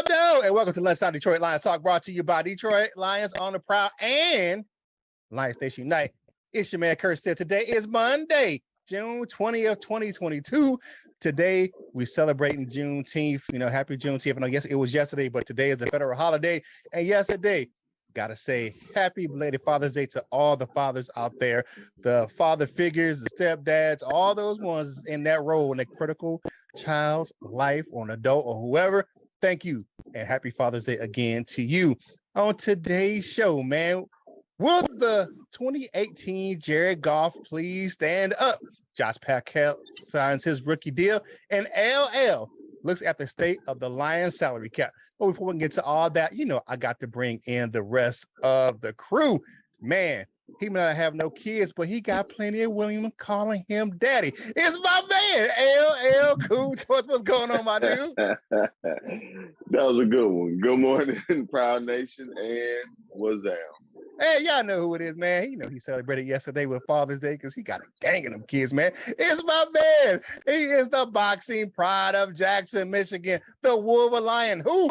up, though? And welcome to Let's Talk Detroit Lions Talk, brought to you by Detroit Lions on the Prowl and Lions Station Unite. It's your man, Curt. Still, today is Monday, June 20th, 2022. Today, we're celebrating Juneteenth. Happy Juneteenth. I know, yes, it was yesterday, but today is the federal holiday. And yesterday, gotta say, happy belated Father's Day to all the fathers out there, the father figures, the stepdads, all those ones in that role in a critical child's life or an adult or whoever. Thank you. And happy Father's Day again to you. On today's show, man, will the 2018 Jared Goff please stand up? Josh Paschal signs his rookie deal, and LL looks at the state of the Lions salary cap. But before we get to all that, I got to bring in the rest of the crew. Man, he may not have no kids, but he got plenty of William calling him daddy. It's my man, LL Cool. What's going on, my dude? That was a good one. Good morning, Proud Nation, and what's down? Hey, y'all know who it is, man. He celebrated yesterday with Father's Day because he got a gang of them kids, man. It's my man. He is the boxing pride of Jackson, Michigan, the Wolverine Lion. Who?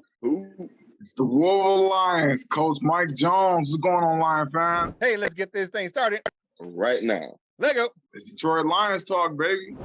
It's the Wolverine Lions. Coach Mike Jones. What's going on, Lion fans? Hey, let's get this thing started. Right now. Let go. It's Detroit Lions talk, baby.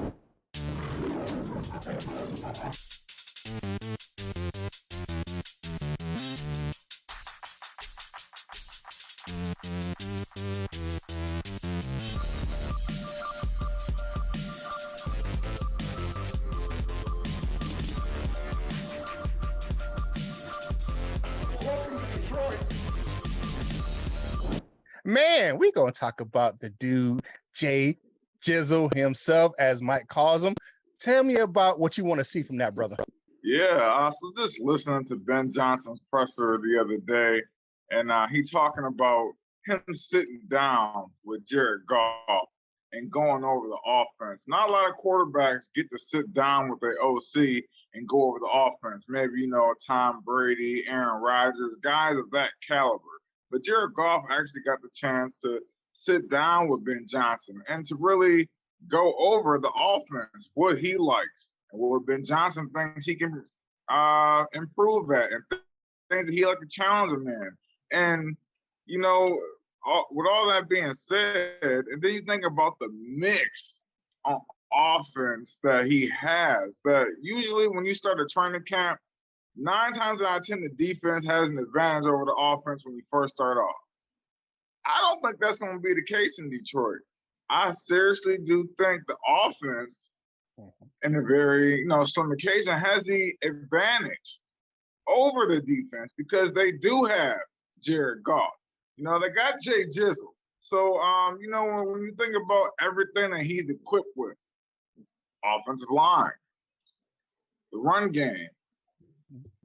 Man, we're going to talk about the dude, Jay Jizzle himself, as Mike calls him. Tell me about what you want to see from that, brother. Yeah, so just listening to Ben Johnson's presser the other day, and he talking about him sitting down with Jared Goff and going over the offense. Not a lot of quarterbacks get to sit down with their OC and go over the offense. Maybe, Tom Brady, Aaron Rodgers, guys of that caliber. But Jared Goff actually got the chance to sit down with Ben Johnson and to really go over the offense, what he likes, and what Ben Johnson thinks he can improve at, and things that he like to challenge him in. And, with all that being said, and then you think about the mix on offense that he has, that usually when you start a training camp, 9 times out of 10, the defense has an advantage over the offense when you first start off. I don't think that's going to be the case in Detroit. I seriously do think the offense, in a very, slim occasion, has the advantage over the defense because they do have Jared Goff. They got Jay Jizzle. So, when you think about everything that he's equipped with, offensive line, the run game,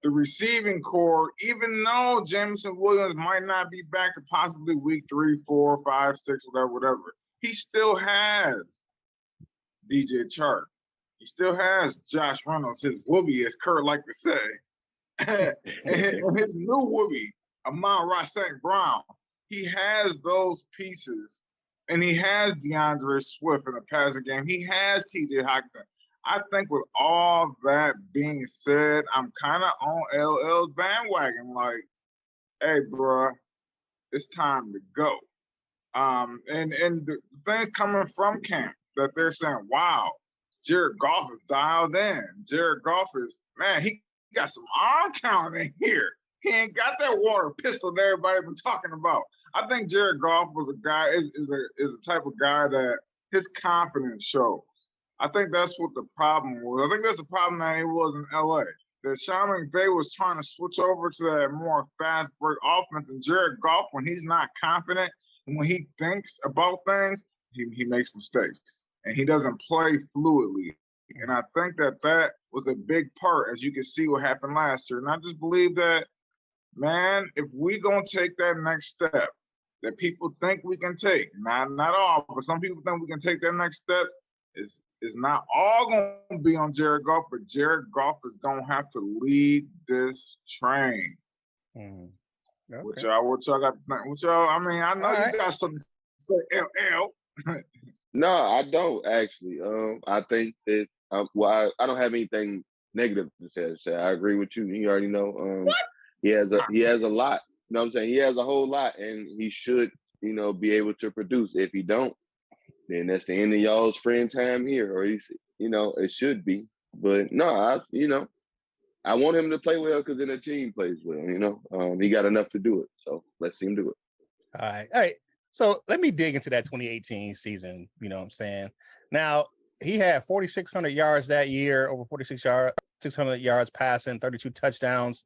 the receiving core, even though Jameson Williams might not be back to possibly week 3, 4, 5, 6, whatever, he still has DJ Chark. He still has Josh Reynolds, his whoopee, as Curt like to say. and his new whoopee, Amon-Ra St. Brown. He has those pieces, and he has DeAndre Swift in the passing game. He has TJ Hockenson. I think with all that being said, I'm kind of on LL's bandwagon. Like, hey, bro, it's time to go. And the things coming from camp that they're saying, wow, Jared Goff is dialed in. Jared Goff is, man, he got some arm talent in here. He ain't got that water pistol that everybody been talking about. I think Jared Goff was a guy, is a type of guy that his confidence shows. I think that's what the problem was. I think that's the problem that he was in LA. That Sean McVay was trying to switch over to that more fast break offense, and Jared Goff, when he's not confident and when he thinks about things, he makes mistakes and he doesn't play fluidly. And I think that was a big part, as you can see what happened last year. And I just believe that, man, if we gonna take that next step that people think we can take, not all, but some people think we can take that next step, is not all going to be on Jared Goff, but Jared Goff is going to have to lead this train. Okay. What y'all got to think? I mean, I know you got something to say, LL. No, I don't actually. I think that I don't have anything negative to say. I agree with you. You already know. He has a lot. You know what I'm saying? He has a whole lot, and he should, be able to produce. If he don't, then that's the end of y'all's friend time here, or he's, it should be. But no, I want him to play well because then the team plays well. He got enough to do it, so let's see him do it. All right. So let me dig into that 2018 season. You know what I'm saying? Now, he had 4,600 yards that year, over 600 yards passing, 32 touchdowns.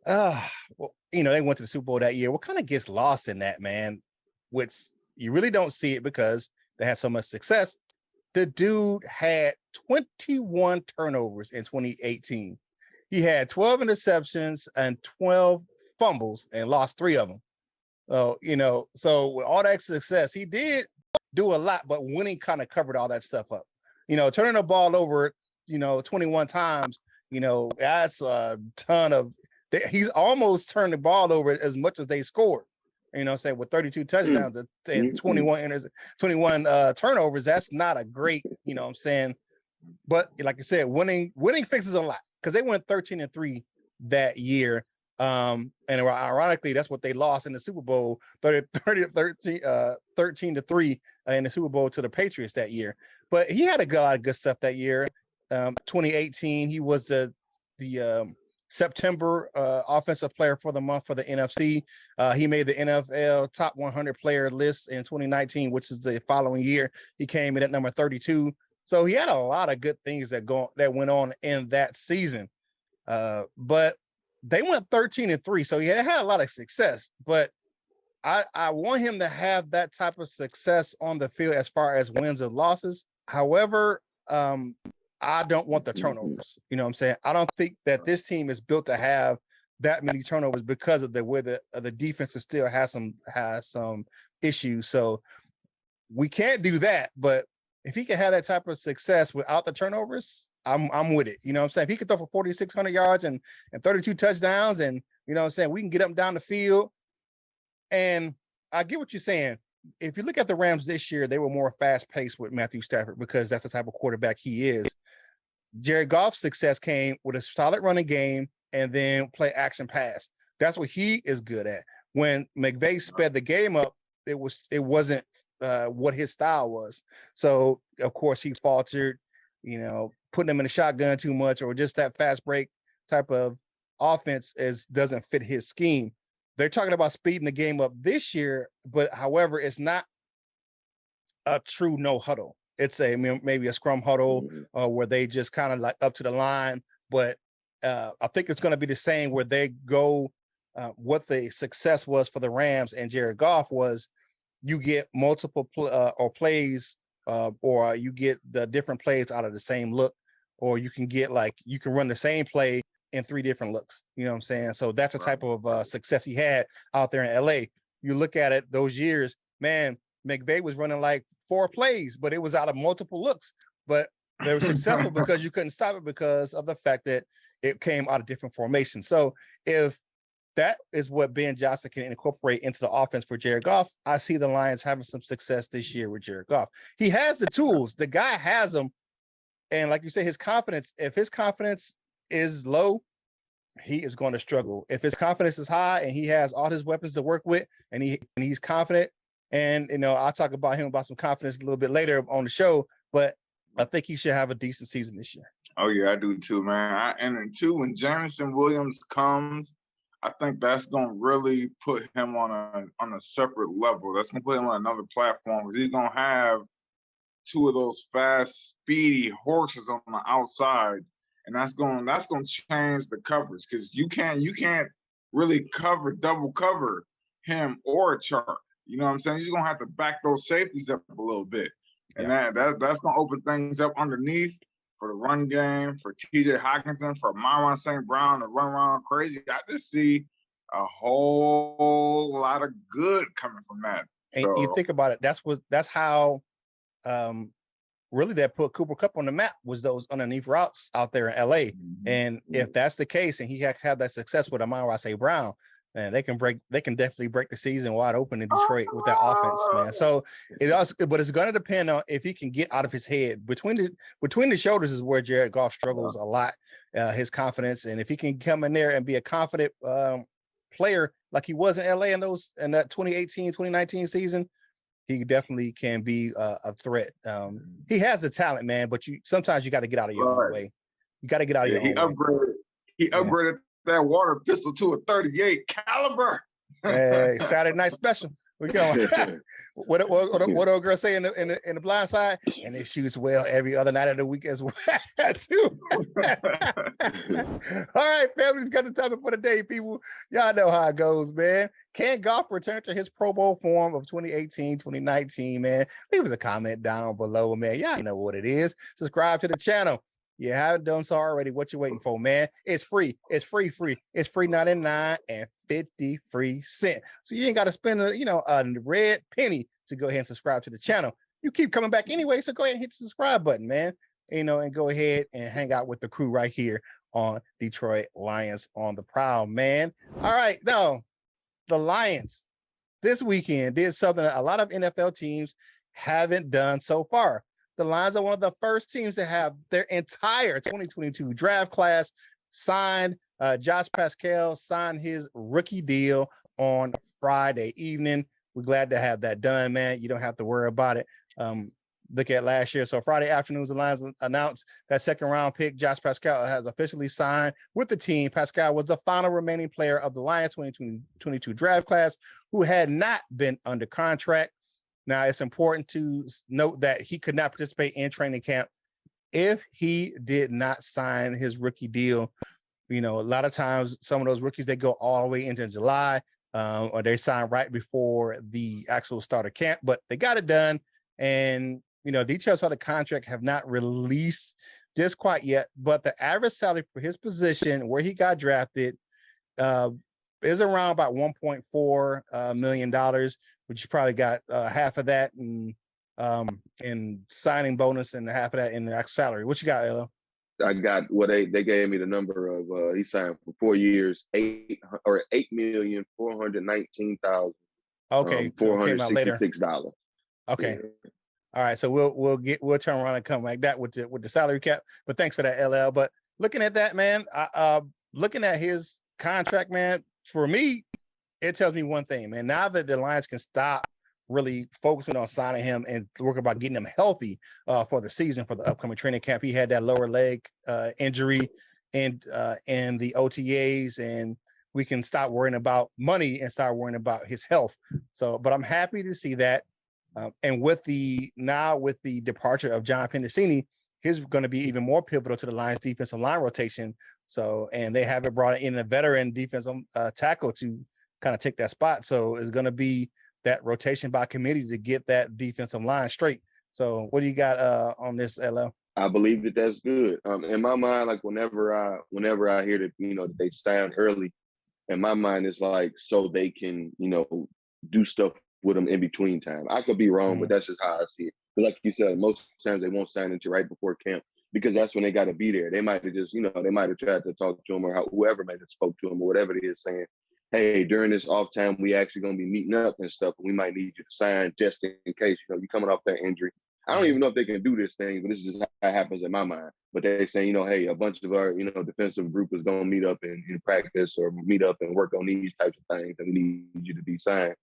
Well, they went to the Super Bowl that year. What kind of gets lost in that, man? Which you really don't see it because they had so much success. The dude had 21 turnovers in 2018. He had 12 interceptions and 12 fumbles and lost 3 of them. So with all that success, he did do a lot, but winning kind of covered all that stuff up. Turning the ball over, 21 times, that's a ton of, he's almost turned the ball over as much as they scored. Say with 32 touchdowns and 21 turnovers, that's not a great, but like I said, winning fixes a lot because they went 13-3 that year. And ironically, that's what they lost in the Super Bowl, 13-3 in the Super Bowl to the Patriots that year. But he had a lot of good stuff that year. 2018, he was the September offensive player for the month for the NFC. He made the NFL top 100 player list in 2019, which is the following year. He came in at number 32. So he had a lot of good things that went on in that season. But they went 13-3, so he had a lot of success. But I want him to have that type of success on the field as far as wins and losses. However, I don't want the turnovers. You know what I'm saying? I don't think that this team is built to have that many turnovers because of the way the defense still has some issues. So we can't do that. But if he can have that type of success without the turnovers, I'm with it. You know what I'm saying? If he could throw for 4,600 yards and 32 touchdowns, and you know what I'm saying, we can get up and down the field. And I get what you're saying. If you look at the Rams this year, they were more fast-paced with Matthew Stafford because that's the type of quarterback he is. Jared Goff's success came with a solid running game and then play action pass. That's what he is good at. When McVay sped the game up, it wasn't what his style was. So of course he faltered, putting him in the shotgun too much, or just that fast break type of offense doesn't fit his scheme. They're talking about speeding the game up this year, but however, it's not a true no huddle. It's maybe a scrum huddle where they just kind of like up to the line. But I think it's going to be the same where they go. What the success was for the Rams and Jared Goff was you get multiple plays or you get the different plays out of the same look, or you can run the same play in 3 different looks. You know what I'm saying? So that's the type of success he had out there in LA. You look at it those years, man, McVay was running like 4 plays, but it was out of multiple looks. But they were successful because you couldn't stop it because of the fact that it came out of different formations. So if that is what Ben Johnson can incorporate into the offense for Jared Goff, I see the Lions having some success this year with Jared Goff. He has the tools. The guy has them. And like you say, if his confidence is low, he is going to struggle. If his confidence is high and he has all his weapons to work with and he's confident, and I'll talk about some confidence a little bit later on the show, but I think he should have a decent season this year. Oh yeah, I do too, man. And then too, when Jameson Williams comes, I think that's gonna really put him on a separate level. That's gonna put him on another platform because he's gonna have 2 of those fast, speedy horses on the outside. And that's going to change the coverage because you can't really double cover him or Chark. You know what I'm saying? You're going to have to back those safeties up a little bit. And that's going to open things up underneath for the run game, for TJ Hockenson, for Myron St. Brown to run around crazy. I just see a whole lot of good coming from that. And you think about it, that's how really that put Cooper Kupp on the map was those underneath routes out there in LA. And if that's the case, and he had that success with Amon-Ra St. Brown, man, they can definitely break the season wide open in Detroit with that offense, man. So but it's going to depend on if he can get out of his head. Between the shoulders is where Jared Goff struggles a lot, his confidence. And if he can come in there and be a confident player like he was in LA in that 2018, 2019 season, he definitely can be a threat. He has the talent, man, but sometimes you got to get out of your own way. You got to get out of your own way. He upgraded that water pistol to a 38 caliber. Hey, Saturday night special. We go. What old girl say in the Blind Side? And it shoots well every other night of the week as well, too. All right, family's got the topic for the day, people. Y'all know how it goes, man. Can Goff return to his Pro Bowl form of 2018, 2019, man? Leave us a comment down below, man. Y'all know what it is. Subscribe to the channel. You haven't done so already. What you waiting for, man? It's free. It's free. It's free 99 and 50 free cents. So you ain't got to spend a red penny to go ahead and subscribe to the channel. You keep coming back anyway, so go ahead and hit the subscribe button, man. And go ahead and hang out with the crew right here on Detroit Lions on the Prowl, man. All right, now the Lions this weekend did something that a lot of NFL teams haven't done so far. The Lions are one of the first teams to have their entire 2022 draft class signed. Josh Paschal signed his rookie deal on Friday evening. We're glad to have that done, man. You don't have to worry about it. Look at last year. So Friday afternoon, the Lions announced that second round pick, Josh Paschal, has officially signed with the team. Paschal was the final remaining player of the Lions 2022 draft class who had not been under contract. Now, it's important to note that he could not participate in training camp if he did not sign his rookie deal. A lot of times, some of those rookies, they go all the way into July, or they sign right before the actual start of camp, but they got it done. And, details of the contract have not released just quite yet, but the average salary for his position where he got drafted is around about $1.4 million, which you probably got half of that in signing bonus and half of that in the actual salary. What you got, Ella? I got they gave me the number of he signed for 4 years, $8,419,000. Okay, $466. Okay. Yeah. All right, so we'll turn around and come like that with the salary cap. But thanks for that, LL. But looking at that, man, looking at his contract, man, for me, it tells me one thing, man. Now that the Lions can stop really focusing on signing him and work about getting him healthy for the season, for the upcoming training camp. He had that lower leg injury and the OTAs, and we can stop worrying about money and start worrying about his health. So, but I'm happy to see that. And with the departure of John Pendicini, he's going to be even more pivotal to the Lions defensive line rotation. So, and they haven't brought in a veteran defensive tackle to kind of take that spot. So it's going to be that rotation by committee to get that defensive line straight. So what do you got on this, LL? I believe that's good. In my mind, like whenever I hear that, that they stand early, in my mind, it's like, so they can, do stuff with them in between time. I could be wrong, but that's just how I see it. Because like you said, most times they won't sign until right before camp because that's when they got to be there. They might have just, they might have tried to talk to him or whoever might have spoke to him or whatever it is, saying, hey, during this off time, we actually going to be meeting up and stuff. And we might need you to sign just in case, you're coming off that injury. I don't even know if they can do this thing, but this is just how it happens in my mind. But they say, hey, a bunch of our, defensive group is going to meet up in practice or meet up and work on these types of things. And we need you to be signed.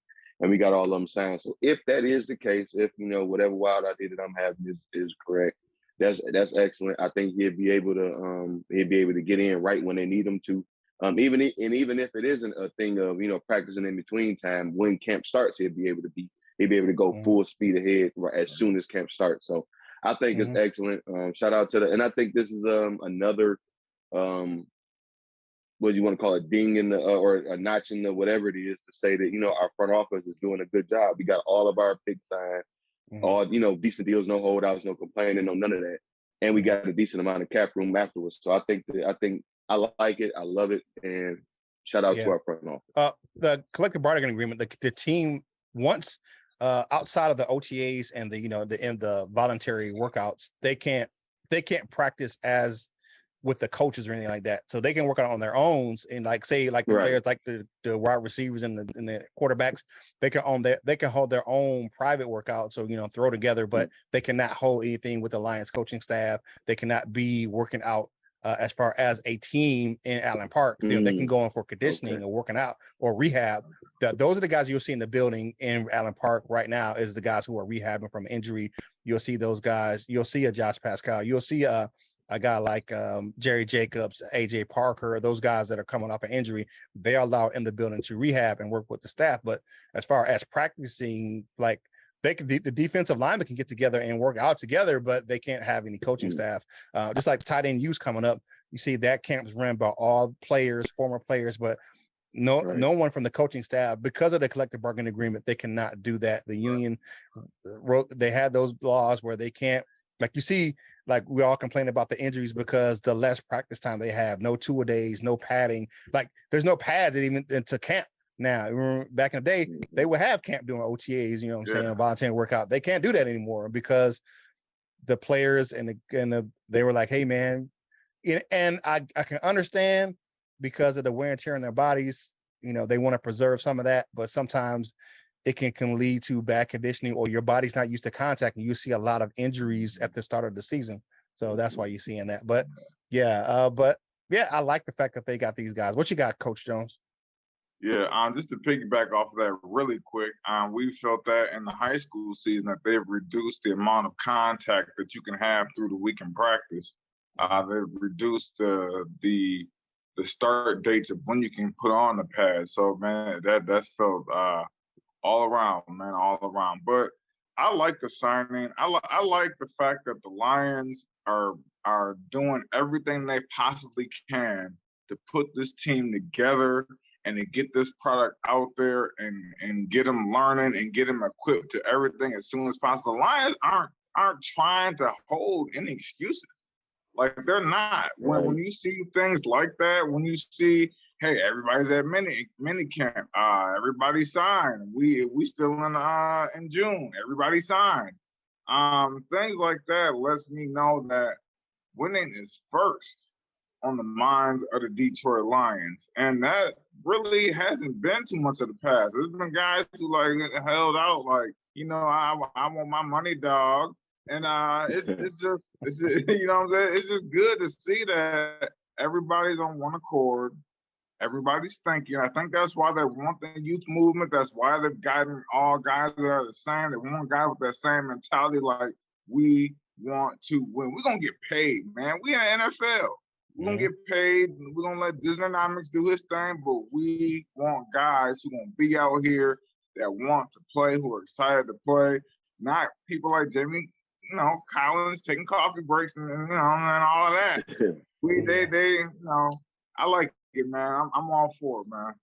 And we got all of them signed. So if that is the case, if, whatever wild idea that I'm having is correct, that's excellent. I think he'll be able to get in right when they need him to. Even if it isn't a thing of, practicing in between time, when camp starts, he'll be able to go full speed ahead as soon as camp starts. So I think it's excellent. Shout out to and I think this is another what do you want to call it, ding in the or a notch in the whatever it is to say that our front office is doing a good job. We got all of our picks signed, all decent deals, no holdouts, no complaining, no none of that, and we got a decent amount of cap room afterwards. So I think I like it, I love it, and shout out to our front office. The collective bargaining agreement, the team wants outside of the OTAs and the the voluntary workouts, they can't practice as with the coaches or anything like that. So they can work out on their own, and like say like the players, like the wide receivers and the quarterbacks, they can hold their own private workout. So throw together, but they cannot hold anything with the Lions coaching staff. They cannot be working out as far as a team in Allen Park. They can go in for conditioning or working out or rehab. Those are the guys you'll see in the building in Allen Park right now, is the guys who are rehabbing from injury. You'll see those guys. You'll see a Josh Paschal. You'll see a guy like Jerry Jacobs, AJ Parker, those guys that are coming off an injury. They are allowed in the building to rehab and work with the staff. But as far as practicing, like the defensive linemen can get together and work out together, but they can't have any coaching staff. Just like tight end use coming up, you see that camp's run by all players, former players, but no one from the coaching staff, because of the collective bargaining agreement. They cannot do that. The union they had those laws where they can't, like you see, like we all complain about the injuries because the less practice time they have, no two-a-days, no padding. Like there's no pads even into camp. Now, remember back in the day, they would have camp doing OTAs, saying, volunteering workout. They can't do that anymore because the players and they were like, hey man, and I can understand because of the wear and tear on their bodies, they want to preserve some of that, but sometimes it can lead to bad conditioning, or your body's not used to contact, and you see a lot of injuries at the start of the season. So that's why you're seeing that. But I like the fact that they got these guys. What you got, Coach Jones? Yeah, just to piggyback off of that really quick, we felt that in the high school season that they've reduced the amount of contact that you can have through the week in practice. They've reduced the start dates of when you can put on the pads. So man, that's felt all around, man, all around. But I like the signing. I like the fact that the Lions are doing everything they possibly can to put this team together and to get this product out there and get them learning and get them equipped to everything as soon as possible. The Lions aren't trying to hold any excuses. Like they're not. When you see things like that, when you see, hey, everybody's at mini camp, everybody signed. We still in June. Everybody signed. Things like that lets me know that winning is first on the minds of the Detroit Lions, and that really hasn't been too much of the past. There's been guys who like held out, like I want my money, dog. And it's just what I'm saying. It's just good to see that everybody's on one accord. Everybody's thinking. I think that's why they want the youth movement. That's why they've gotten all guys that are the same. They want guys with that same mentality. Like, we want to win. We're gonna get paid, man. We in the NFL. We're gonna get paid. We're gonna let Disneynomics do his thing, but we want guys who gonna be out here that want to play, who are excited to play. Not people like Jamie, Collins taking coffee breaks and and all of that. I like it, man. I'm all for it, man.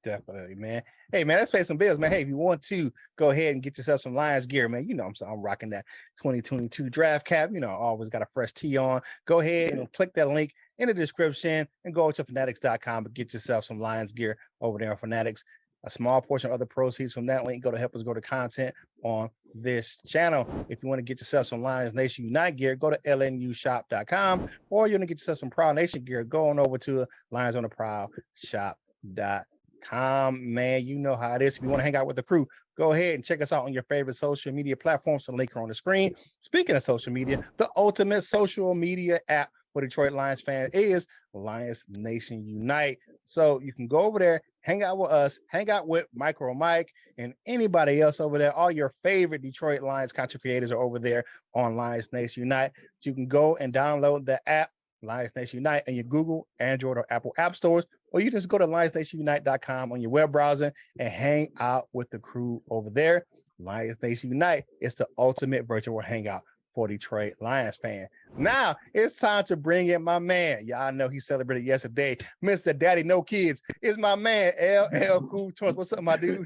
Definitely, man. Hey, man, let's pay some bills, man. Hey, if you want to go ahead and get yourself some Lions gear, man, I'm rocking that 2022 draft cap. Always got a fresh tee on. Go ahead and click that link in the description and go to fanatics.com and get yourself some Lions gear over there on Fanatics. A small portion of the proceeds from that link go to help us go to content on this channel. If you want to get yourself some Lions Nation Unite gear, go to lnushop.com, or you want to get yourself some Prowl Nation gear, go on over to lionsontheprowlshop.com. Man, you know how it is. If you want to hang out with the crew, go ahead and check us out on your favorite social media platforms. The link are on the screen. Speaking of social media, the ultimate social media app for Detroit Lions fans is Lions Nation Unite. So you can go over there, hang out with us, hang out with Micro Mike and anybody else over there. All your favorite Detroit Lions content creators are over there on Lions Nation Unite. So you can go and download the app, Lions Nation Unite, in your Google, Android, or Apple app stores, or you just go to lionsnationunite.com on your web browser and hang out with the crew over there. Lions Nation Unite is the ultimate virtual hangout for Detroit Lions fan. Now it's time to bring in my man. Y'all know he celebrated yesterday. Mr. Daddy No Kids is my man, LL Cool Toys. What's up, my dude?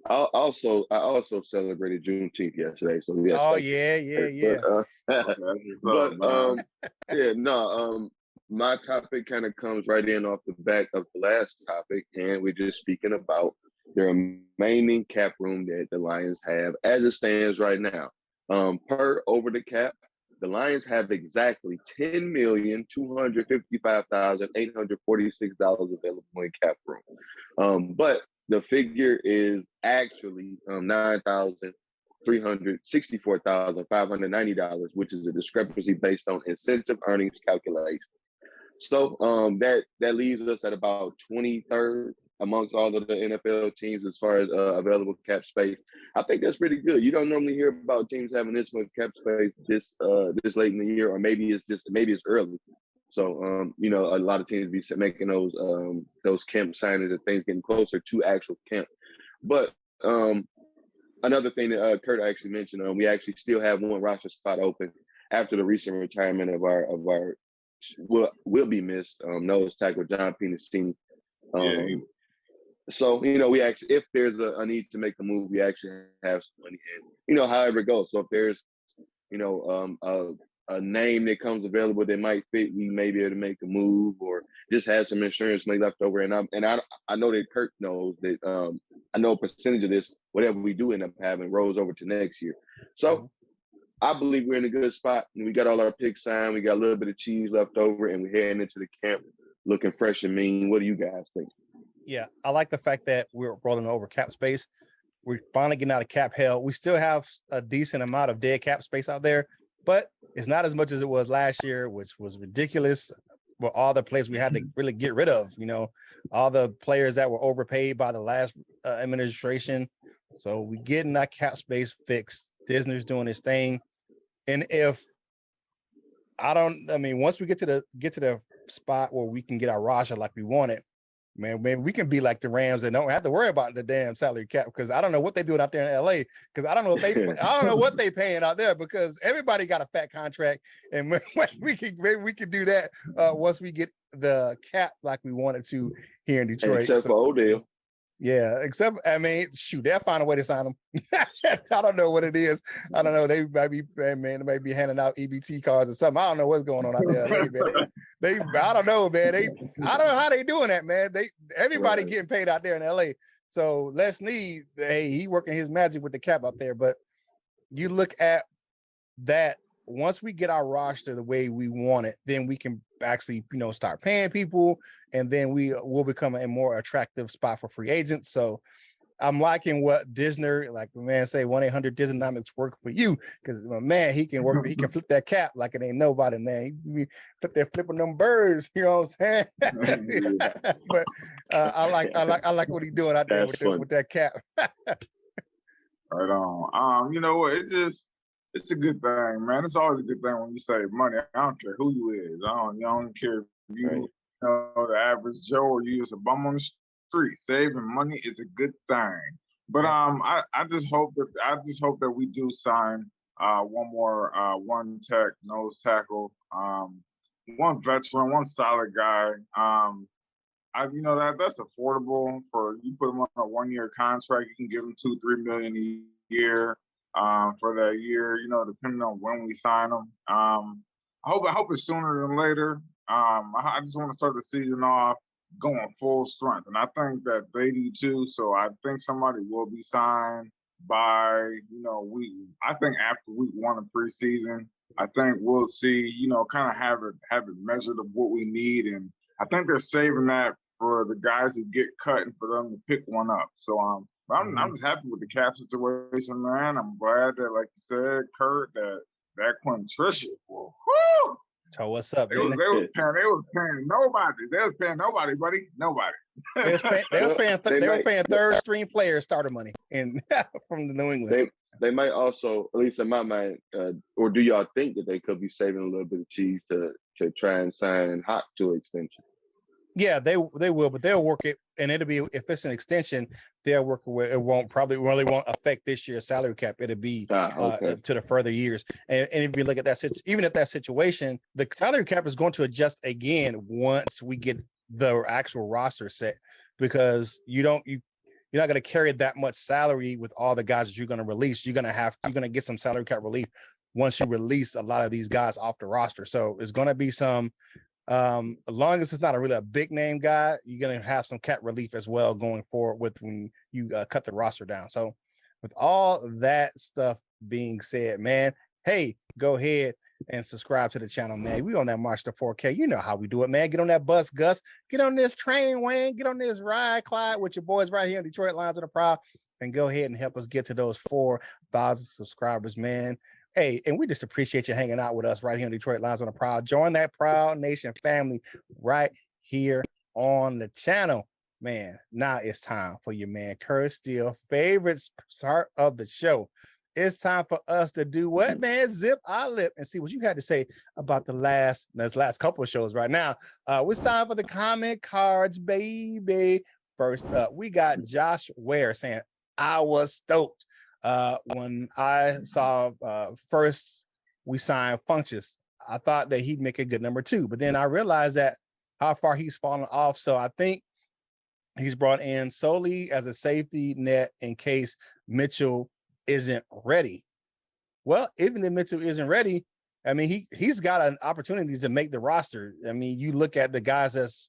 I also celebrated Juneteenth yesterday. So yes, my topic kind of comes right in off the back of the last topic, and we're just speaking about the remaining cap room that the Lions have as it stands right now. Per over the cap, the Lions have exactly $10,255,846 available in cap room. But the figure is actually $9,364,590, which is a discrepancy based on incentive earnings calculation. So that leaves us at about 23rd amongst all of the NFL teams as far as available cap space. I think that's pretty good. You don't normally hear about teams having this much cap space this late in the year, or maybe it's early. So you know, a lot of teams be making those camp signings and things getting closer to actual camp. But another thing that Curt actually mentioned, we actually still have one roster spot open after the recent retirement of our will be missed nose tackle John Penasini. So, you know, we actually, if there's a need to make a move, we actually have some money in, you know, however it goes. So if there's, you know, a name that comes available that might fit, we may be able to make a move or just have some insurance money left over. And I know that Curt knows that I know a percentage of this, whatever we do end up having, rolls over to next year. So I believe we're in a good spot. We got all our picks signed. We got a little bit of cheese left over, and we're heading into the camp looking fresh and mean. What do you guys think? Yeah, I like the fact that we're rolling over cap space. We're finally getting out of cap hell. We still have a decent amount of dead cap space out there, but it's not as much as it was last year, which was ridiculous. With all the players we had to really get rid of, you know, all the players that were overpaid by the last administration. So we getting that cap space fixed. Disney's doing his thing. And once we get to the spot where we can get our roster like we want it, man, maybe we can be like the Rams and don't have to worry about the damn salary cap, because I don't know what they're doing out there in LA, because I don't know what they paying out there, because everybody got a fat contract, and maybe we can do that once we get the cap like we wanted to here in Detroit. Except for Odell. Yeah, they'll find a way to sign them. I don't know what it is. I don't know. They might be handing out EBT cards or something. I don't know what's going on out there. I don't know, man. I don't know how they doing that, man. Everybody getting paid out there in LA. So Les Snead, he working his magic with the cap out there. But you look at that, once we get our roster the way we want it, then we can actually, you know, start paying people, and then we will become a more attractive spot for free agents. So I'm liking what Disner, like the man say, 1-800-Disney work for you, because my man, he can flip that cap like it ain't nobody, man. He flipping them birds, you know what I'm saying? But I like what he's doing out there with that cap. Right on. You know what? It's a good thing, man. It's always a good thing when you save money. I don't care who you is. You don't care if you know the average Joe or you just a bum on the street. Saving money is a good thing. But I just hope that we do sign one more nose tackle, one veteran, one solid guy. That's affordable. For you put him on a 1-year contract, you can give him $2-3 million a year. For that year, you know, depending on when we sign them. I hope it's sooner than later. I just want to start the season off going full strength, and I think that they do too. So I think somebody will be signed by, you know, I think after week 1 of preseason, I think we'll see, you know, kind of have it measured of what we need, and I think they're saving that for the guys who get cut and for them to pick one up. So I'm just happy with the cap situation, man. I'm glad that, like you said, Curt, that Quentin Trisha, whoo! So what's up? They was paying nobody. They was paying nobody, buddy. Nobody. They was paying third string players starter money from the New England. They might also, at least in my mind, or do y'all think that they could be saving a little bit of cheese to try and sign Hawk to an extension? Yeah, they will, but they'll work it, and it'll be, if it's an extension, they'll work it where it won't affect this year's salary cap. It'll be to the further years. And if you look at that, even at that situation, the salary cap is going to adjust again once we get the actual roster set, because you're not going to carry that much salary with all the guys that you're going to release. You're going to get some salary cap relief once you release a lot of these guys off the roster. So it's going to be some. As long as it's not a big name guy, you're going to have some cap relief as well going forward with when you cut the roster down. So with all that stuff being said, man, hey, go ahead, and subscribe to the channel, man. We on that march to 4K. You know how we do it, man. Get on that bus, Gus. Get on this train, Wayne. Get on this ride, Clyde, with your boys right here in Detroit Lions on the Prowl, and go ahead and help us get to those 4,000 subscribers, man. Hey, and we just appreciate you hanging out with us right here in Detroit Lions on the Prowl. Join that Prowl Nation family right here on the channel. Man, now it's time for your man Curt Steele, favorite part of the show. It's time for us to do what, man? Zip our lip and see what you had to say about this last couple of shows right now. It's time for the comment cards, baby. First up, we got Josh Ware saying, I was stoked when I saw first we signed Funchess. I thought that he'd make a good number 2, but then I realized that how far he's fallen off. So I think he's brought in solely as a safety net in case Mitchell isn't ready. Well, even if Mitchell isn't ready, I mean, he's got an opportunity to make the roster. I mean, you look at the guys that's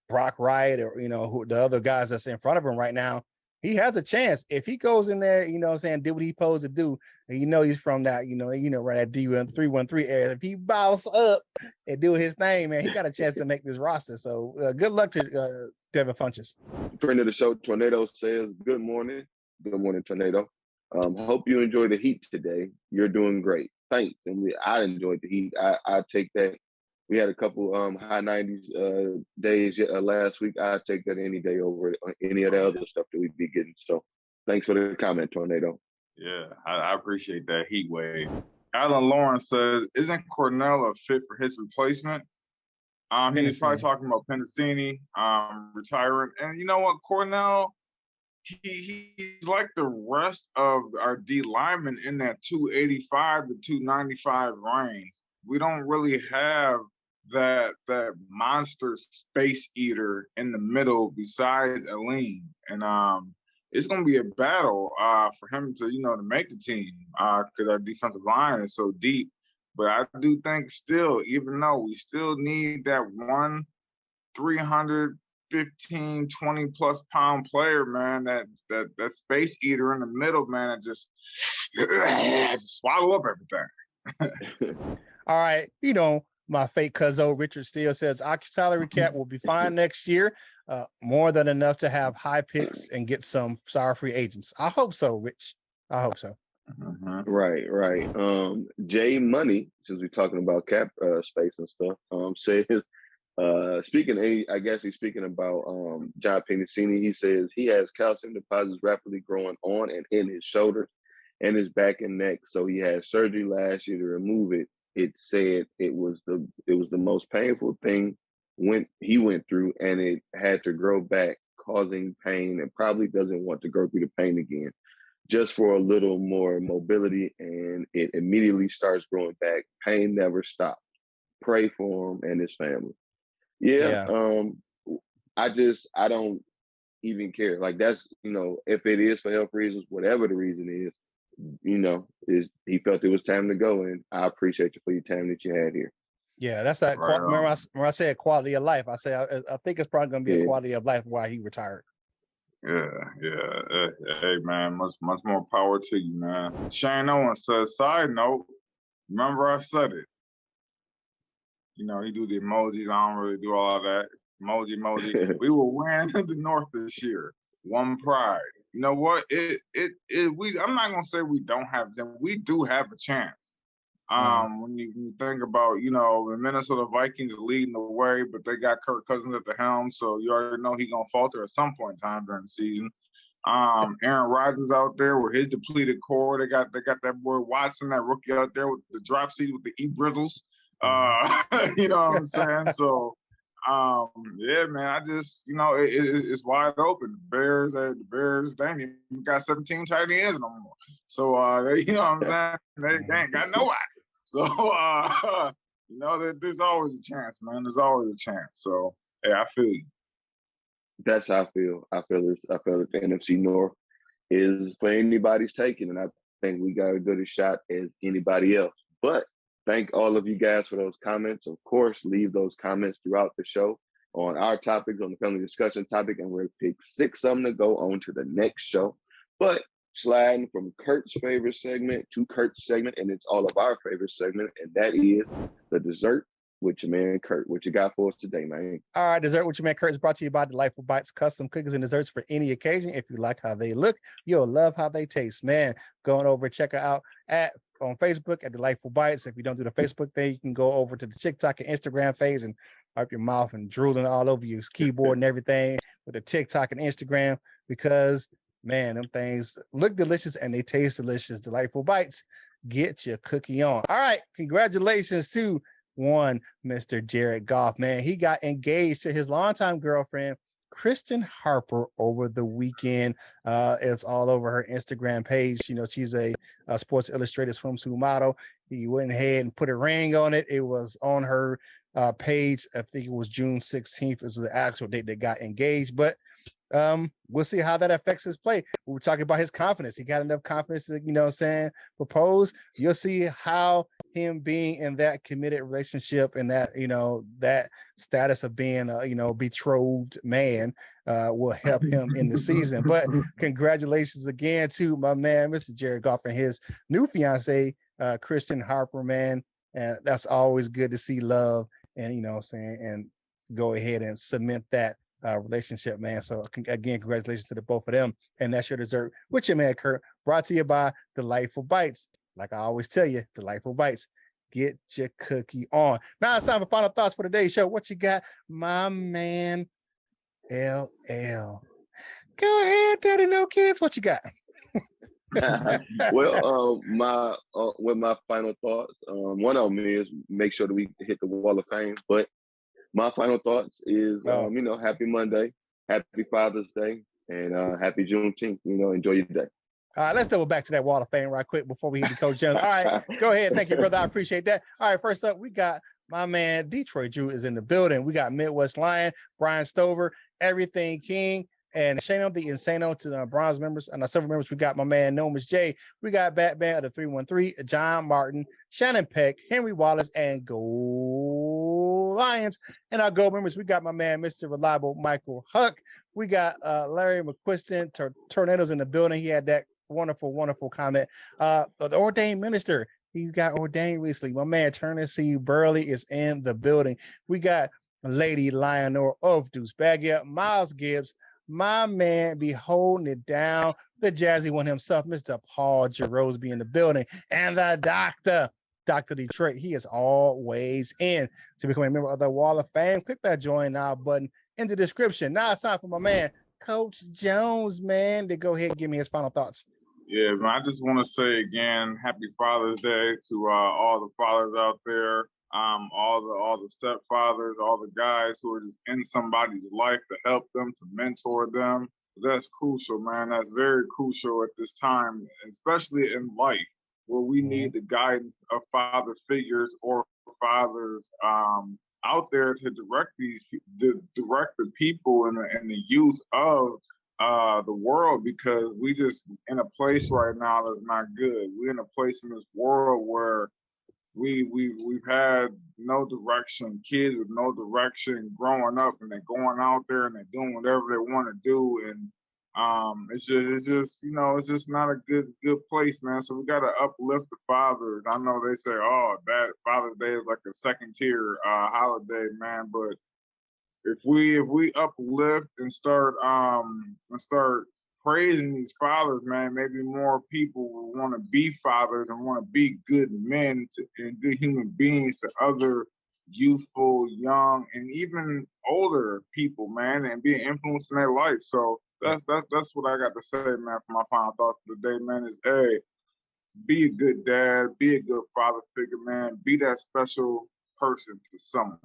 Brock Wright or, who the other guys that's in front of him right now, he has a chance. If he goes in there, did what he's supposed to do, and he's from that, right at D313 area. If he bounce up and do his thing, man, he got a chance to make this roster. So good luck to Devin Funchess. Friend of the show, Tornado says, good morning. Good morning, Tornado. Hope you enjoy the heat today. You're doing great. Thanks. And I enjoyed the heat. I take that. We had a couple high 90s days last week. I take that any day over any of the other stuff that we'd be getting. So thanks for the comment, Tornado. Yeah, I appreciate that heat wave. Alan Lawrence says, isn't Cornell a fit for his replacement? He's probably talking about Pennicini retiring. And you know what, Cornell, he's like the rest of our D linemen in that 285 to 295 range. We don't really have that monster space eater in the middle besides Aline. And it's going to be a battle for him to, to make the team because our defensive line is so deep. But I do think still, even though we still need that 315, 20 plus pound player, man, that space eater in the middle, man, that just swallow up everything. All right. My fake cousin Richard Steele says our salary cap will be fine next year. More than enough to have high picks and get some star free agents. I hope so, Rich. I hope so. Right. Jay Money, since we're talking about cap space and stuff, says I guess he's speaking about John Pennicini. He says he has calcium deposits rapidly growing on and in his shoulders and his back and neck. So he had surgery last year to remove it. It said it was the most painful thing he went through, and it had to grow back, causing pain, and probably doesn't want to go through the pain again. Just for a little more mobility, and it immediately starts growing back. Pain never stops. Pray for him and his family. Yeah. I don't even care. Like that's, if it is for health reasons, whatever the reason is, he felt it was time to go, and I appreciate you for your time that you had here. Yeah, that's that. Right, remember when I said quality of life, I say I think it's probably going to be a quality of life while he retired. Yeah. Hey, man, much more power to you, man. Shane Owens says, side note, remember I said it. He do the emojis. I don't really do all of that. Emoji. We will win the North this year. One pride. You know what? I'm not gonna say we don't have them. We do have a chance. When you think about, the Minnesota Vikings leading the way, but they got Kirk Cousins at the helm, so you already know he's gonna falter at some point in time during the season. Aaron Rodgers out there with his depleted core. They got that boy Watson, that rookie out there with the drop seat with the E-Brizzles. You know what I'm saying? So yeah, man, I just, it's wide open. The Bears, they ain't even got 17 tight ends no more. So, you know what I'm saying? They ain't got nobody. So, there's always a chance, man. There's always a chance. So, hey, I feel you. That's how I feel. I feel that the NFC North is for anybody's taking, and I think we got as good a shot as anybody else. But thank all of you guys for those comments. Of course, leave those comments throughout the show on our topics, on the family discussion topic, and we'll pick 6 of them to go on to the next show. But sliding from Curt's favorite segment to Curt's segment, and it's all of our favorite segment, and that is the Dessert with your man Curt. What you got for us today, man? All right, Dessert with your man Curt is brought to you by Delightful Bites, custom cookies and desserts for any occasion. If you like how they look, you'll love how they taste, man. Going over, check her out on Facebook at Delightful Bites. If you don't do the Facebook thing, you can go over to the TikTok and Instagram phase and wipe your mouth and drooling all over your keyboard and everything with the TikTok and Instagram, because man, them things look delicious and they taste delicious. Delightful Bites, get your cookie on. All right, congratulations to one Mr. Jared Goff, man. He got engaged to his longtime girlfriend, Kristen Harper, over the weekend. It's all over her Instagram page. You know, she's a Sports Illustrated swimsuit model. He went ahead and put a ring on it. It was on her page. I think it was June 16th is the actual date they got engaged, but we'll see how that affects his play. We were talking about his confidence. He got enough confidence to, you know what I'm saying, propose. You'll see how him being in that committed relationship and that, you know, that status of being a, you know, betrothed man will help him in the season. But congratulations again to my man, Mr. Jared Goff, and his new fiance, Kristen Harper, man. And that's always good to see love and, you know what I'm saying, and go ahead and cement that relationship, man. So again, congratulations to the both of them. And that's your Dessert with your man Curt, brought to you by Delightful Bites. Like I always tell you, Delightful Bites, get your cookie on. Now it's time for final thoughts for today's show. What you got, my man LL? Go ahead, Daddy No Kids. What you got? Well, with my final thoughts, one of them is make sure that we hit the Wall of Fame. But my final thoughts is, you know, happy Monday, happy Father's Day, and happy Juneteenth. You know, enjoy your day. All right, let's double back to that Wall of Fame right quick before we hit the Coach Jones. All right, go ahead. Thank you, brother. I appreciate that. All right, first up, we got my man Detroit Drew is in the building. We got Midwest Lion, Brian Stover, Everything King, and Shano the Insano to the bronze members and our silver members. We got my man Nomus J. We got Batman of the 313, John Martin, Shannon Peck, Henry Wallace, and Go Lions. And our gold members, we got my man Mr. Reliable Michael Huck. We got Larry McQuiston, Tornadoes in the building. He had that wonderful comment. The ordained minister, he got ordained recently. My man Turner C. Burley is in the building. We got Lady Lionel of Deuce Baggett, Miles Gibbs, my man be holding it down, the jazzy one himself, Mr. Paul Jarosby in the building, and the Dr. Detroit. He is always in. To become a member of the Wall of Fame, click that join now button in the description. Now it's time for my man Coach Jones, man, to go ahead and give me his final thoughts. Yeah, man, I just want to say again, happy Father's Day to all the fathers out there, all the stepfathers, all the guys who are just in somebody's life to help them, to mentor them. That's crucial, man. That's very crucial at this time, especially in life, where we need the guidance of father figures or fathers out there to direct the people and the youth of the world, because we just in a place right now that's not good. We're in a place in this world where we've had no direction, kids with no direction growing up, and they're going out there and they're doing whatever they want to do, and it's just you know, it's just not a good place, man. So we got to uplift the fathers. I know they say, oh, that Father's Day is like a second tier holiday, man, but if we uplift and start praising these fathers, man, maybe more people will want to be fathers and want to be good men and good human beings to other youthful, young, and even older people, man, and be an influence in their life. So that's what I got to say, man, for my final thoughts for the day, man, is, hey, be a good dad, be a good father figure, man, be that special person to someone.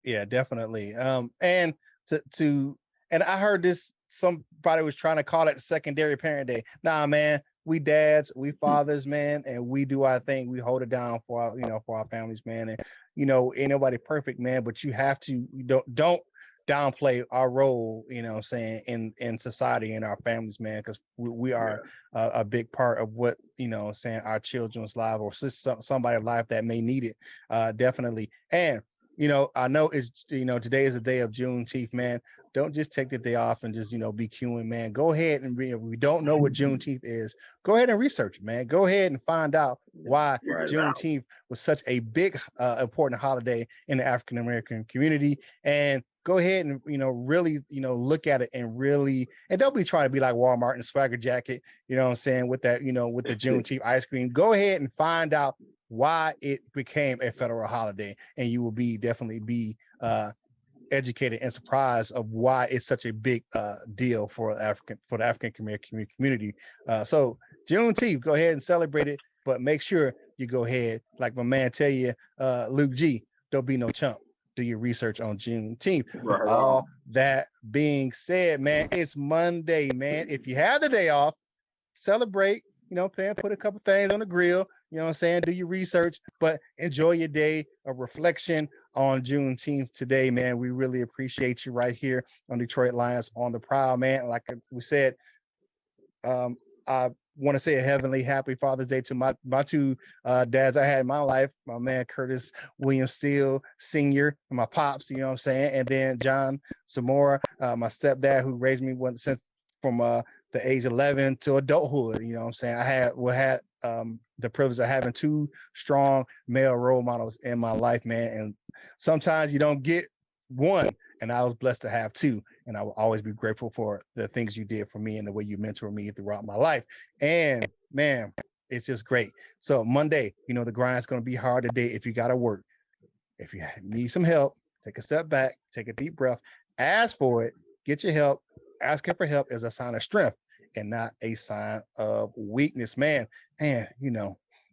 Yeah, definitely. And and I heard this, somebody was trying to call it secondary parent day. Nah, man, we dads, we fathers, man, and we do our thing. We hold it down for our, you know, for our families, man. And you know, ain't nobody perfect, man, but you have to, don't downplay our role, you know what I'm saying, in society and our families, man, because we are a big part of what, you know what I'm saying, our children's life or somebody's life that may need it. Definitely. And you know, I know it's, you know, today is the day of Juneteenth, man. don't just take the day off and just, be queuing, man. Go ahead and we don't know what Juneteenth is. Go ahead and research it, man. Go ahead and find out why Juneteenth was such a big, important holiday in the African-American community. And go ahead and, really, look at it and really, and don't be trying to be like Walmart and swagger jacket, you know what I'm saying, with that, with the Juneteenth ice cream. Go ahead and find out why it became a federal holiday, and you will definitely be educated and surprised of why it's such a big deal for the African community. So Juneteenth, go ahead and celebrate it, but make sure you go ahead, like my man tell you, Luke G, don't be no chump. Do your research on Juneteenth. With all that being said, man, it's Monday, man. If you have the day off, celebrate, put a couple things on the grill, you know what I'm saying? Do your research, but enjoy your day of reflection on Juneteenth today, man. We really appreciate you right here on Detroit Lions on the Prowl, man. Like we said, I want to say a heavenly happy Father's Day to my two dads I had in my life, my man Curtis William Steele Sr., and my pops, you know what I'm saying? And then John Zamora, my stepdad, who raised me since from the age 11 to adulthood, you know what I'm saying? I had the privilege of having two strong male role models in my life, man. And sometimes you don't get one, and I was blessed to have two. And I will always be grateful for the things you did for me and the way you mentored me throughout my life. And man, it's just great. So Monday, the grind's going to be hard today if you got to work. If you need some help, take a step back, take a deep breath, ask for it, get your help. Asking for help is a sign of strength and not a sign of weakness, man. And,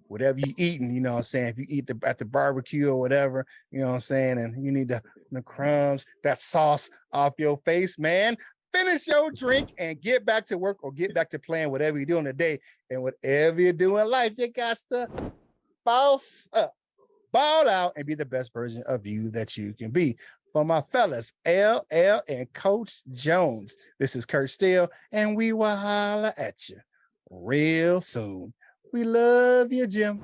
whatever you eating, you know what I'm saying? If you eat at the barbecue or whatever, you know what I'm saying? And you need the crumbs, that sauce off your face, man. Finish your drink and get back to work or get back to playing whatever you're doing today. And whatever you're doing in life, you got to boss up, ball out, and be the best version of you that you can be. For my fellas, LL and Coach Jones, this is Curt Steele, and we will holler at you real soon. We love you, Jim.